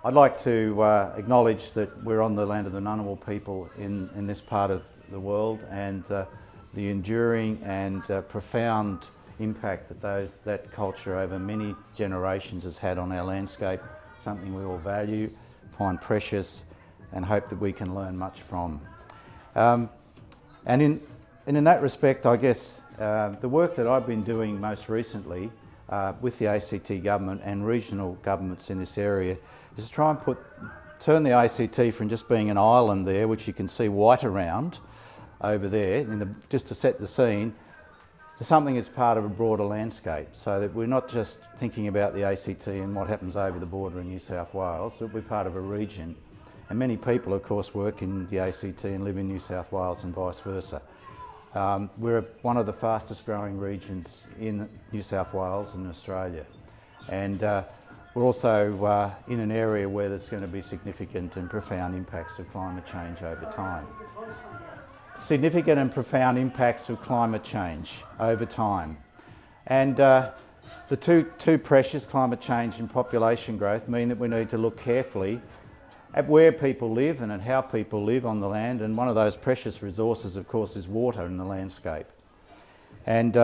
I'd like to acknowledge that we're on the land of the Ngunnawal people in this part of the world, and the enduring and profound impact that that culture over many generations has had on our landscape, something we all value, find precious, and hope that we can learn much from. And in that respect, I guess the work that I've been doing most recently with the ACT government and regional governments in this area is to try and turn the ACT from just being an island there, which you can see white around over there, just to set the scene, to something that's part of a broader landscape, so that we're not just thinking about the ACT and what happens over the border in New South Wales, that we're part of a region. And many people, of course, work in the ACT and live in New South Wales and vice versa. We're one of the fastest growing regions in New South Wales and Australia. And we're also in an area where there's going to be significant and profound impacts of climate change over time. Significant and profound impacts of climate change over time. And the two pressures, climate change and population growth, mean that we need to look carefully at where people live and at how people live on the land, and one of those precious resources, of course, is water in the landscape. And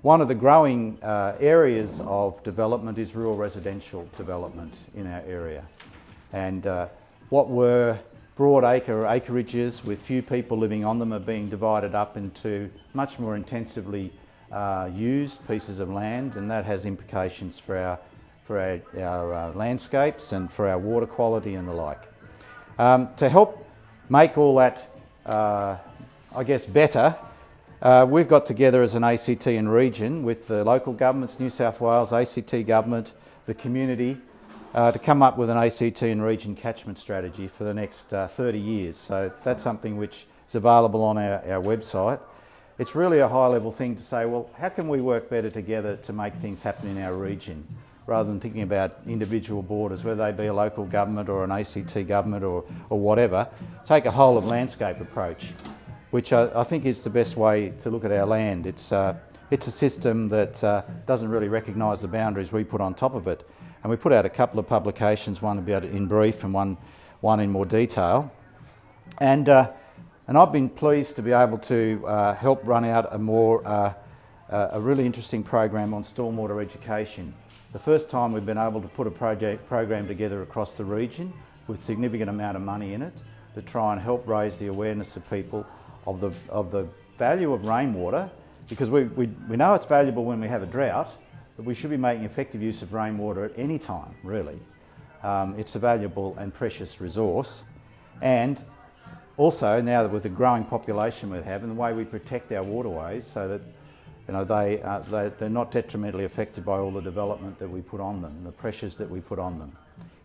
one of the growing areas of development is rural residential development in our area. And what were broad acreages with few people living on them are being divided up into much more intensively used pieces of land, and that has implications for our landscapes and for our water quality and the like. To help make all that, I guess, better, we've got together as an ACT and region with the local governments, New South Wales, ACT government, the community, to come up with an ACT and region catchment strategy for the next 30 years. So that's something which is available on our website. It's really a high-level thing to say, well, how can we work better together to make things happen in our region, rather than thinking about individual borders, whether they be a local government or an ACT government or whatever. Take a whole of landscape approach, which I think is the best way to look at our land. It's a system that doesn't really recognise the boundaries we put on top of it. And we put out a couple of publications, one about in brief and one in more detail. And I've been pleased to be able to help run out a really interesting program on stormwater education. The first time we've been able to put a program together across the region with significant amount of money in it to try and help raise the awareness of people of the value of rainwater, because we know it's valuable when we have a drought, but we should be making effective use of rainwater at any time, really. It's a valuable and precious resource. And also, now that with the growing population we have and the way we protect our waterways so that they're not detrimentally affected by all the development that we put on them, the pressures that we put on them.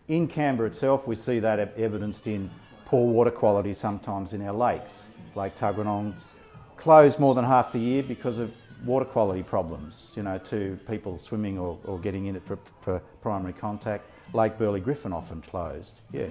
In Canberra itself, we see that evidenced in poor water quality sometimes in our lakes. Lake Tuggeranong closed more than half the year because of water quality problems, to people swimming or getting in it for primary contact. Lake Burley-Griffin often closed, yeah.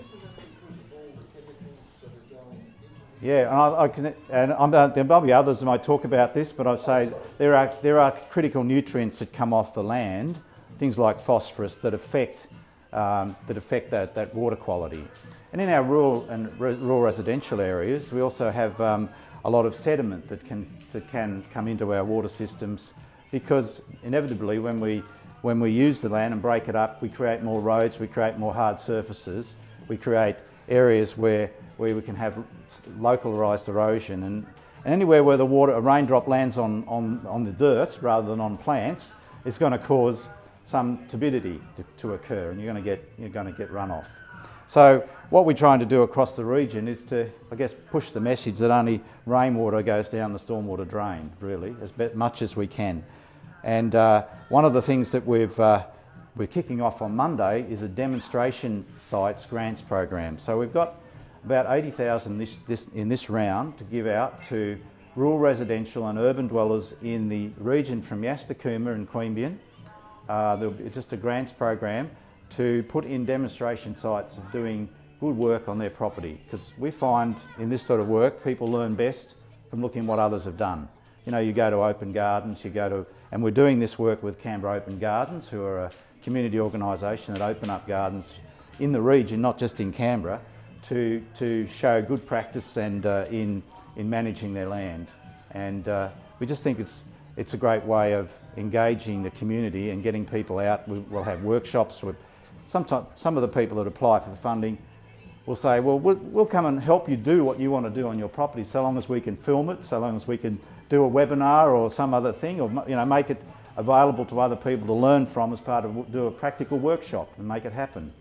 Yeah, there might be others that might talk about this, but I'd say there are critical nutrients that come off the land, things like phosphorus, that affect that water quality. And in our rural residential areas, we also have a lot of sediment that can come into our water systems, because inevitably when we use the land and break it up, we create more roads, we create more hard surfaces, we create areas where we can have localised erosion, and anywhere where a raindrop lands on the dirt rather than on plants is going to cause some turbidity to occur, and you're going to get runoff. So what we're trying to do across the region is to, I guess, push the message that only rainwater goes down the stormwater drain, really, as much as we can. And one of the things that we're kicking off on Monday is a demonstration sites grants program. So we've got about 80,000 in this round to give out to rural residential and urban dwellers in the region from Yastacooma and Queanbeyan. There'll be just a grants program to put in demonstration sites of doing good work on their property, because we find in this sort of work people learn best from looking what others have done. You go to open gardens, and we're doing this work with Canberra Open Gardens, who are a community organisation that open up gardens in the region, not just in Canberra, to show good practice and in managing their land. And we just think it's a great way of engaging the community and getting people out. We'll have workshops with some of the people that apply for the funding will say, well, we'll come and help you do what you want to do on your property, so long as we can film it, so long as we can do a webinar or some other thing, or make it available to other people to learn from as part of do a practical workshop and make it happen.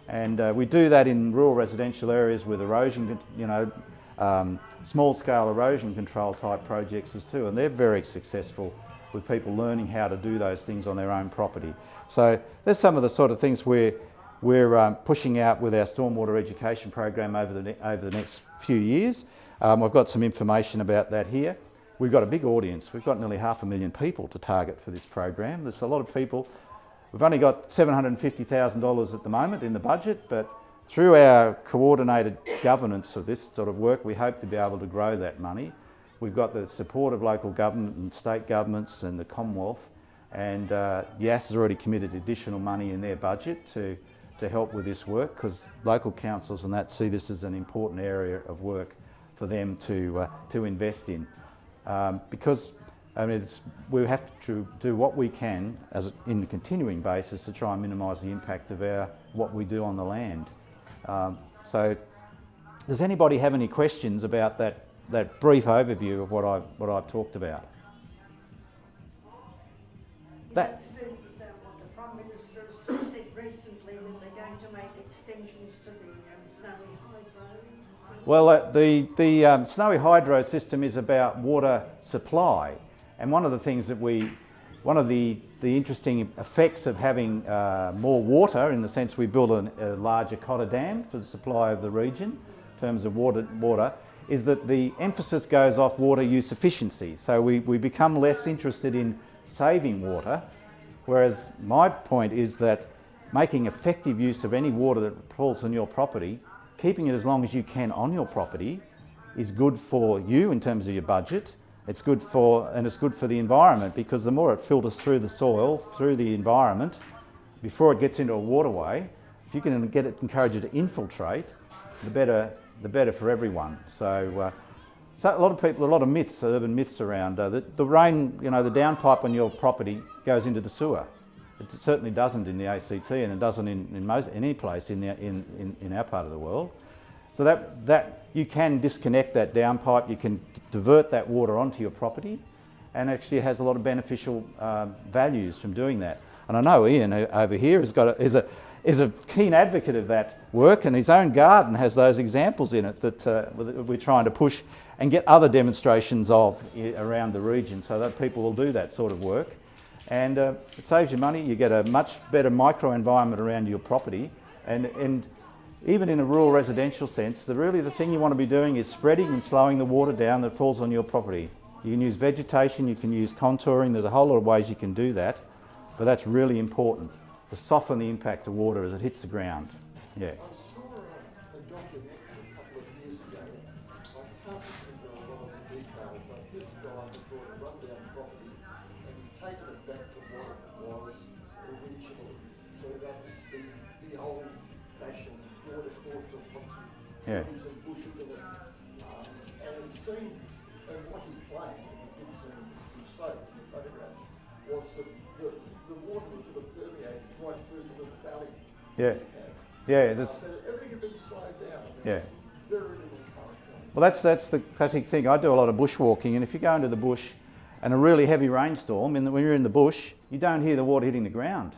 And we do that in rural residential areas with erosion, small-scale erosion control type projects as too, and they're very successful with people learning how to do those things on their own property. So there's some of the sort of things we're pushing out with our stormwater education program over the next few years. I've got some information about that here. We've got a big audience. We've got nearly 500,000 people to target for this program. There's a lot of people. We've only got $750,000 at the moment in the budget, but through our coordinated governance of this sort of work, we hope to be able to grow that money. We've got the support of local government and state governments and the Commonwealth, and YAS has already committed additional money in their budget to help with this work, because local councils and that see this as an important area of work for them to invest in. Because we have to do what we can in a continuing basis to try and minimise the impact of what we do on the land. So does anybody have any questions about that brief overview of what I've talked about? That. To do with what the Prime Minister has just said recently, that they're going to make extensions to the Snowy Hydro. Well, the Snowy Hydro system is about water supply, and one of the things that one of the interesting effects of having more water, in the sense we build a larger Cotter Dam for the supply of the region in terms of water, is that the emphasis goes off water use efficiency. So we become less interested in saving water, whereas my point is that making effective use of any water that falls on your property, keeping it as long as you can on your property, is good for you in terms of your budget. It's good for the environment, because the more it filters through the soil, through the environment, before it gets into a waterway, if you can encourage it to infiltrate, the better for everyone. So a lot of myths, urban myths around the rain. The downpipe on your property goes into the sewer. It certainly doesn't in the ACT, and it doesn't in any place in our part of the world. So that you can disconnect that downpipe, you can divert that water onto your property, and actually has a lot of beneficial values from doing that. And I know Ian over here is a keen advocate of that work, and his own garden has those examples in it that we're trying to push and get other demonstrations of around the region, so that people will do that sort of work. And it saves you money. You get a much better microenvironment around your property, and even in a rural residential sense, the thing you want to be doing is spreading and slowing the water down that falls on your property. You can use vegetation, you can use contouring, there's a whole lot of ways you can do that, but that's really important, to soften the impact of water as it hits the ground. Yeah. I saw a documentary a couple of years ago. I can't remember a lot of the detail, but this guy had bought a rundown property and he'd taken it back to what it was originally. So that was the old-fashioned water course of Yeah. trees and bushes in it. And it seemed, and what he claimed, and it did seem to be so from the photographs, was that the water was sort of permeated right through to the valley. Yeah. Yeah. But everything had been slowed down. Yeah. Very little current. Well, that's the classic thing. I do a lot of bushwalking, and if you go into the bush and a really heavy rainstorm, when you're in the bush, you don't hear the water hitting the ground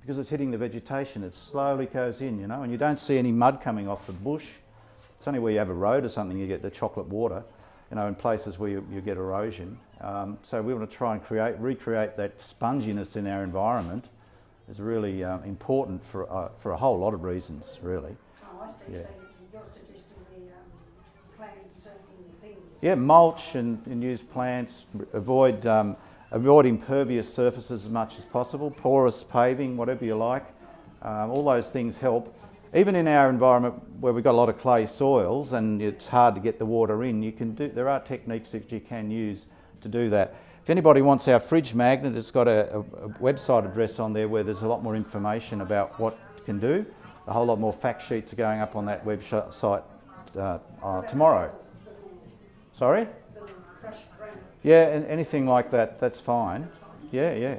because it's hitting the vegetation. It slowly goes in, and you don't see any mud coming off the bush. It's only where you have a road or something you get the chocolate water, in places where you get erosion. So we want to try and recreate that sponginess in our environment. Is really important for a whole lot of reasons, really. Oh, I see. Yeah. So you're suggesting we plant certain things. Yeah, mulch and use plants. Avoid impervious surfaces as much as possible. Porous paving, whatever you like. All those things help. Even in our environment where we've got a lot of clay soils and it's hard to get the water in, there are techniques that you can use to do that. If anybody wants our fridge magnet, it's got a website address on there where there's a lot more information about what it can do. a whole lot more fact sheets are going up on that website tomorrow. Sorry? Yeah, and anything like that, that's fine. Yeah,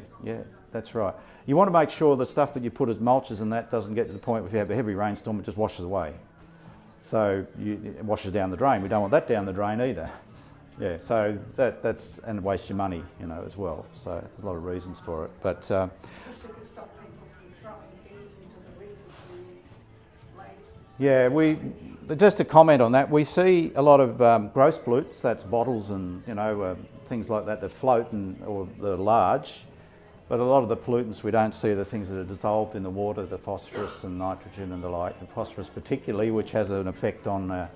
that's right. You want to make sure the stuff that you put as mulches and that doesn't get to the point where if you have a heavy rainstorm, it just washes away. So it washes down the drain. We don't want that down the drain either. Yeah, so that's and waste your money, you know, as well. So there's a lot of reasons for it. But Just to stop people from throwing things into the rivers and lakes. yeah, just to comment on that, we see a lot of gross pollutants. That's bottles and things like that float or that are large. But a lot of the pollutants we don't see are the things that are dissolved in the water, the phosphorus and nitrogen and the like. The phosphorus particularly, which has an effect on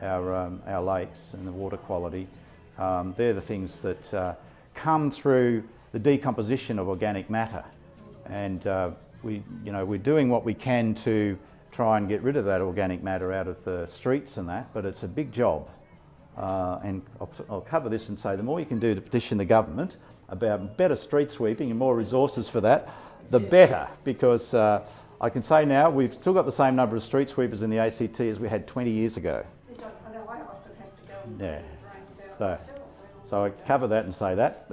our lakes and the water quality. They're the things that come through the decomposition of organic matter, and we're doing what we can to try and get rid of that organic matter out of the streets and that, but it's a big job. And I'll cover this and say the more you can do to petition the government about better street sweeping and more resources for that, the better, because I can say now we've still got the same number of street sweepers in the ACT as we had 20 years ago. I know I often have to go and Yeah. clean drains out myself. So I cover that and say that.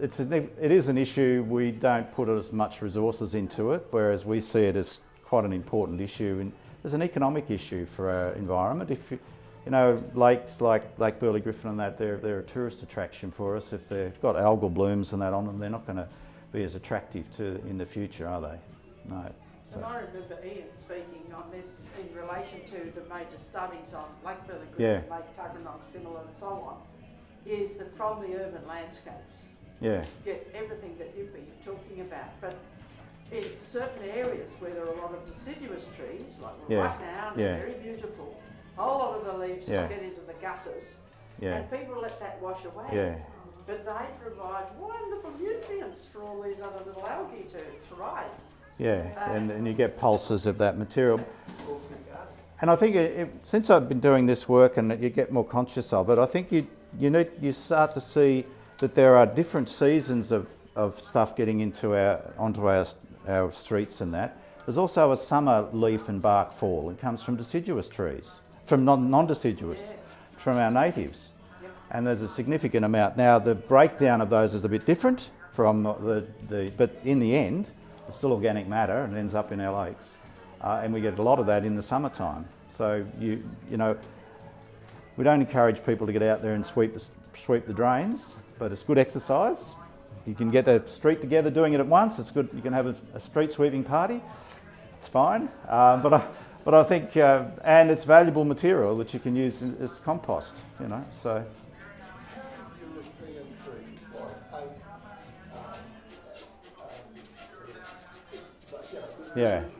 It is an issue. We don't put as much resources into it, whereas we see it as quite an important issue. And there's an economic issue for our environment. If lakes like Lake Burley Griffin and that, they're a tourist attraction for us. If they've got algal blooms and that on them, they're not going to be as attractive in the future, are they? No. So. And I remember Ian speaking on this in relation to the major studies on Lake Burley Griffin, Lake Tuggeranong, Simila and so on, is that from the urban landscapes, get everything that you've been talking about. But in certain areas where there are a lot of deciduous trees, like right now, and they're very beautiful, a whole lot of the leaves just get into the gutters, and people let that wash away. But they provide wonderful nutrients for all these other little algae to thrive. And you get pulses of that material. And I think since I've been doing this work and you get more conscious of it, I think you start to see that there are different seasons of stuff getting onto our streets and that. There's also a summer leaf and bark fall. It comes from deciduous trees, from non-deciduous, from our natives. And there's a significant amount. Now the breakdown of those is a bit different from but in the end, it's still organic matter and ends up in our lakes. And we get a lot of that in the summertime. So we don't encourage people to get out there and sweep the drains, but it's good exercise. You can get a street together doing it at once. It's good. You can have a street sweeping party. It's fine. But I think, and it's valuable material that you can use as compost. So. European trees like oak,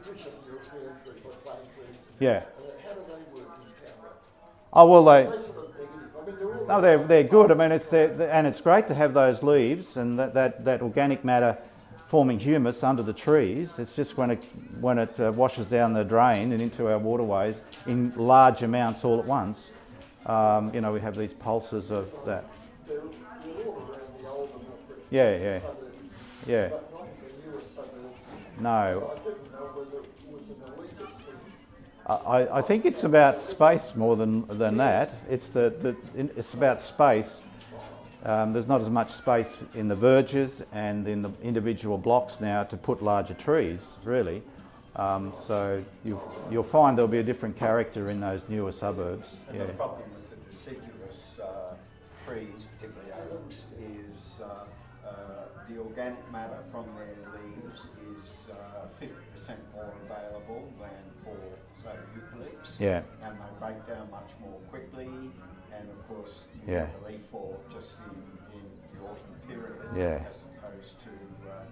recent European trees like plane trees. How do they work in Canberra? Oh well, Are they sort of negative? I mean, they're all they're good. I mean, it's great to have those leaves and that organic matter forming humus under the trees. It's just when it washes down the drain and into our waterways in large amounts all at once. We have these pulses of that. They're all around the older, more precious Yeah. but not in the newer suburbs. No. I didn't know whether it was an elitist thing. I think it's about space more than that. It's it's about space. There's not as much space in the verges and in the individual blocks now to put larger trees, really. So you'll find there'll be a different character in those newer suburbs. And the problem with the deciduous trees, particularly oaks, is the organic matter from their leaves is 50% more available than for, say, eucalypts. And they break down much more quickly. And of course, you get the leaf fall just in the autumn period, as opposed to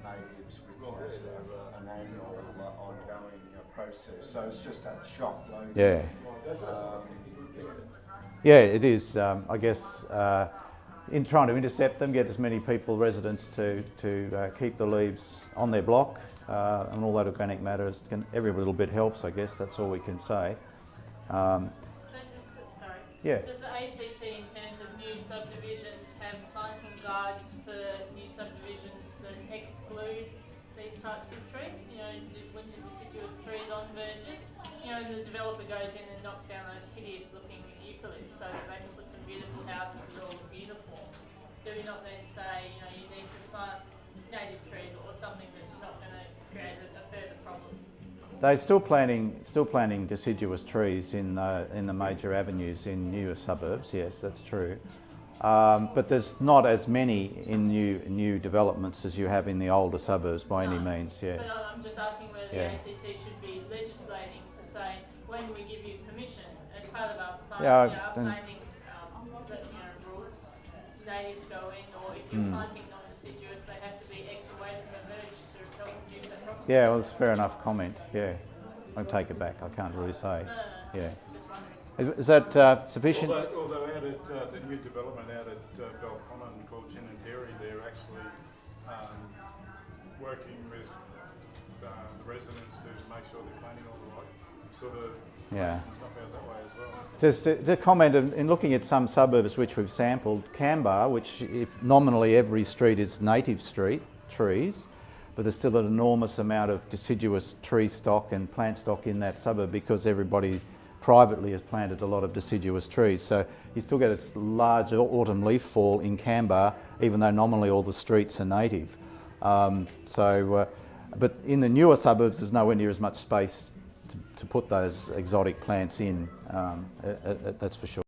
natives, which is an annual ongoing process. So it's just that shock load. It is. I guess in trying to intercept them, get as many residents to keep the leaves on their block, and all that organic matter. Every little bit helps. I guess that's all we can say. Does the ACT, in terms of new subdivisions, have planting guides for new subdivisions that exclude these types of trees, you know, the winter deciduous trees on verges. You know, the developer goes in and knocks down those hideous looking eucalypts so that they can put some beautiful houses that all look beautiful. Do we not then say, you know, you need to plant native trees or something that's not going to create a further problem? They're still planting deciduous trees in the major avenues in newer suburbs. Yes, that's true. But there's not as many in new developments as you have in the older suburbs by any means. Yeah. But I'm just asking whether the ACT should be legislating to say when we give you permission as part of our planting rules, natives go in, or if you're planting non-deciduous, they have to be X away from the verge to help reduce that problem. Yeah, well, that's a fair enough comment. Yeah, I'll take it back. I can't really say. Yeah. Is that sufficient? Although out at the new development out at Belconnen called Gin and Dairy, they're actually working with the residents to make sure they're planting all the right sort of plants and stuff out that way as well. Just to comment, in looking at some suburbs which we've sampled, Canberra, which if nominally every street is native trees, but there's still an enormous amount of deciduous tree stock and plant stock in that suburb because everybody privately has planted a lot of deciduous trees. So you still get a large autumn leaf fall in Canberra, even though nominally all the streets are native. But in the newer suburbs, there's nowhere near as much space to put those exotic plants in, that's for sure.